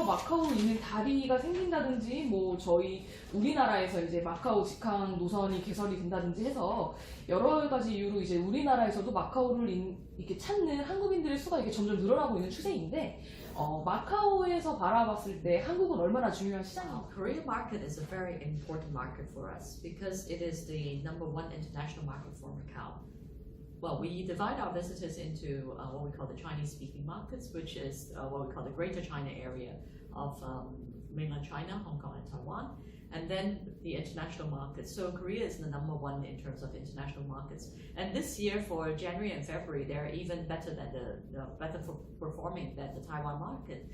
마카오로 있는 다리가 생긴다든지 뭐 저희 우리나라에서 이제 마카오 직항 노선이 개설이 된다든지 해서 여러 가지 이유로 이제 우리나라에서도 마카오를 이렇게 찾는 한국인들의 수가 이렇게 점점 늘어나고 있는 추세인데 마카오에서 바라봤을 때 한국은 얼마나 중요한 시장인가요? Korea market is a very important market for us because it is the #1 international market for Macau. Well, we divide our visitors into what we call the Chinese-speaking markets, which is what we call the Greater China area of mainland China, Hong Kong, and Taiwan, and then the international markets. So Korea is the #1 in terms of international markets. And this year, for January and February, they're even better than better performing than the Taiwan market.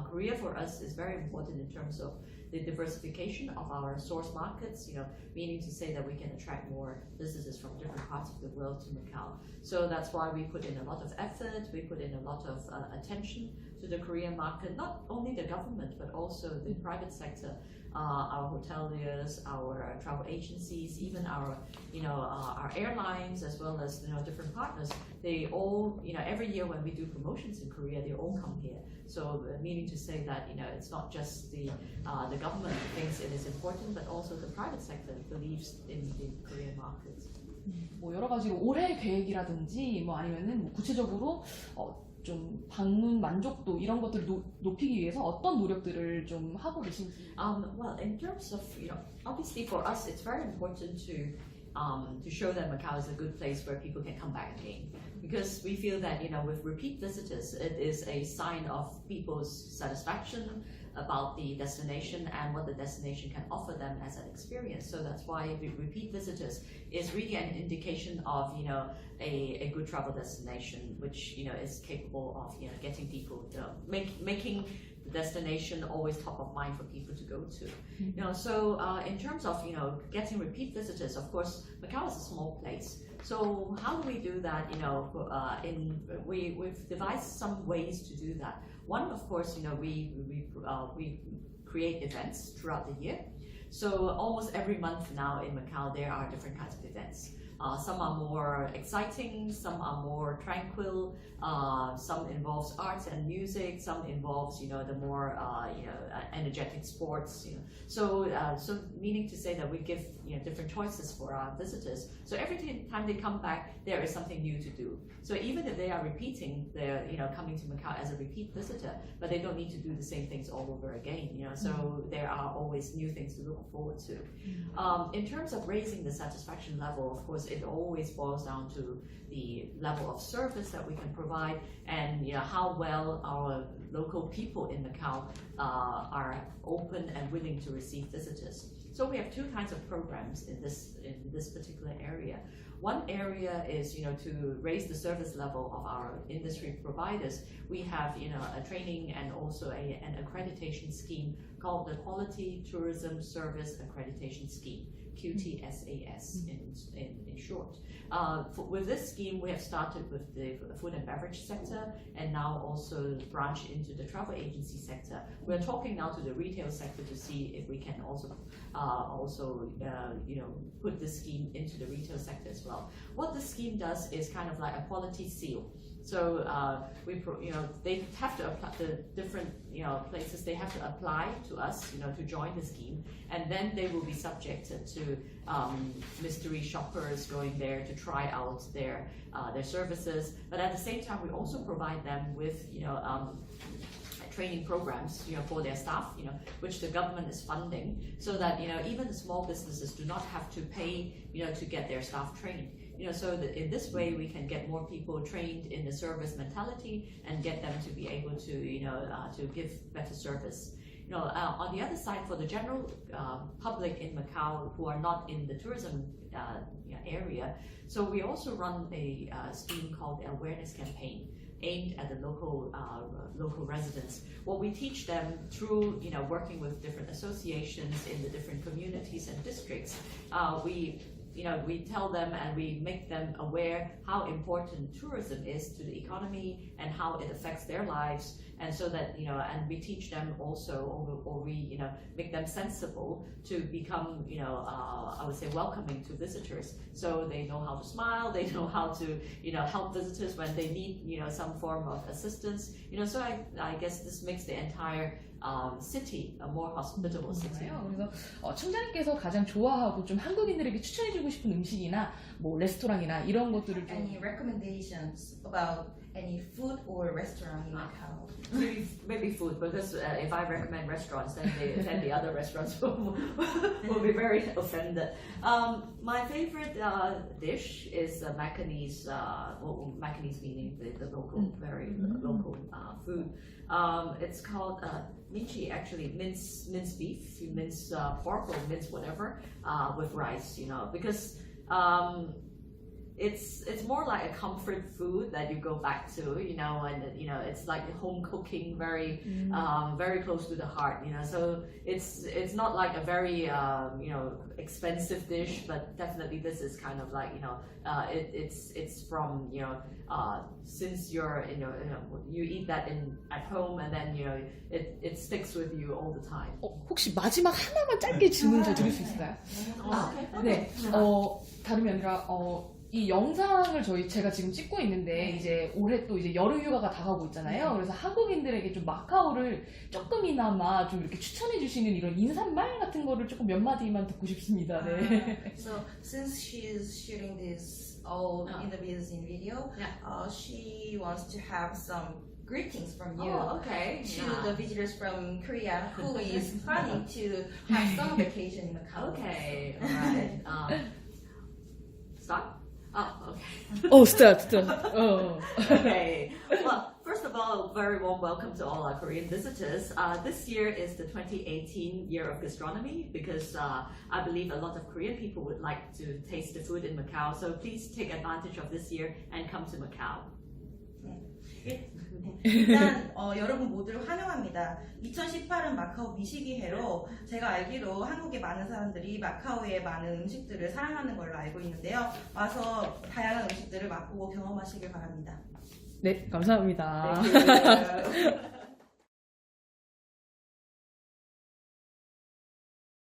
Korea for us is very important in terms of the diversification of our source markets, meaning to say that we can attract more visitors from different parts of the world to Macau. So that's why we put in a lot of effort, we put in a lot of attention to the Korean market, not only the government, but also the private sector, our hoteliers, our travel agencies, even our airlines, as well as different partners. They all, every year when we do promotions in Korea, they all come here. So meaning to say that it's not just the government thinks it is important, but also the private sector believes in the Korean market. 뭐 여러 가지로 올해 계획이라든지 뭐 아니면은 뭐 구체적으로 좀 방문 만족도 이런 것들을 높이기 위해서 어떤 노력들을 좀 하고 계신지? Well, in terms of obviously for us, it's very important to show that Macau is a good place where people can come back again, because we feel that with repeat visitors, it is a sign of people's satisfaction about the destination and what the destination can offer them as an experience. So that's why repeat visitors is really an indication of a good travel destination, which is capable of getting people making the destination always top of mind for people to go to. So in terms of getting repeat visitors, of course Macau is a small place. So how do we do that? We've devised some ways to do that. One, of course, we create events throughout the year. So almost every month now in Macau, there are different kinds of events. Some are more exciting, some are more tranquil, some involves arts and music, some involves the more energetic sports. So meaning to say that we give different choices for our visitors. So every time they come back, there is something new to do. So even if they are repeating, they're coming to Macau as a repeat visitor, but they don't need to do the same things all over again. So there are always new things to look forward to. In terms of raising the satisfaction level, of course, it always boils down to the level of service that we can provide and how well our local people in Macau are open and willing to receive visitors. So we have two kinds of programs in this particular area. One area is to raise the service level of our industry providers. We have a training and also an accreditation scheme called the Quality Tourism Service Accreditation Scheme, QTSAS in short. With this scheme, we have started with the food and beverage sector and now also branch into the travel agency sector. We're talking now to the retail sector to see if we can also put this scheme into the retail sector as well. What the scheme does is kind of like a quality seal. So they have to apply the different places. They have to apply to us to join the scheme, and then they will be subjected to mystery shoppers going there to try out their services. But at the same time, we also provide them with training programs for their staff, which the government is funding, so that even the small businesses do not have to pay to get their staff trained. So that in this way we can get more people trained in the service mentality and get them to be able to to give better service. On the other side, for the general public in Macau who are not in the tourism area, so we also run a scheme called the awareness campaign aimed at the local residents. What we teach them through working with different associations in the different communities and districts, we tell them and we make them aware how important tourism is to the economy and how it affects their lives, and so that and we teach them also, or we make them sensible to become I would say welcoming to visitors. So they know how to smile, they know how to help visitors when they need some form of assistance. So I guess this makes the entire city a more hospitable city. 그래서 청장님께서 가장 좋아하고 좀 한국인들에게 추천해주고 싶은 음식이나 뭐 레스토랑이나 이런 것들을 좀 Any recommendations about any food or restaurant in Macau? Maybe food, because if I recommend restaurants, then the other restaurants will be very offended. My favorite dish is Macanese. Macanese meaning the local, very local food. It's called minchi, actually minced beef. You mince pork or mince whatever with rice, because it's more like a comfort food that you go back to, and it's like home cooking, very very close to the heart, so it's not like a very expensive dish, but definitely this is kind of like it's from since you're you eat that at home, and then it sticks with you all the time. 혹시 마지막 하나만 짧게 질문 더 드릴 수 있을까요? 네, 다름이 아니라 이 영상을 제가 지금 찍고 있는데 이제 올해 또 이제 여름 휴가가 다가오고 있잖아요. 그래서 한국인들에게 좀 마카오를 조금이나마 좀 이렇게 추천해 주시는 이런 인사말 같은 거를 조금 몇 마디만 듣고 싶습니다. 네. So since she's shooting this all interviews in video, she wants to have some greetings from you Okay. to the visitors from Korea who is planning to have summer vacation in Macau. Okay, all right. Start? Oh, okay. start. Okay. Well, first of all, very warm welcome to all our Korean visitors. This year is the 2018 year of gastronomy, because I believe a lot of Korean people would like to taste the food in Macau. So please take advantage of this year and come to Macau. 일단 여러분 모두를 환영합니다. 2018은 마카오 미식이 해로 제가 알기로 한국의 많은 사람들이 마카오의 많은 음식들을 사랑하는 걸로 알고 있는데요. 와서 다양한 음식들을 맛보고 경험하시길 바랍니다. 네, 감사합니다. Thank you.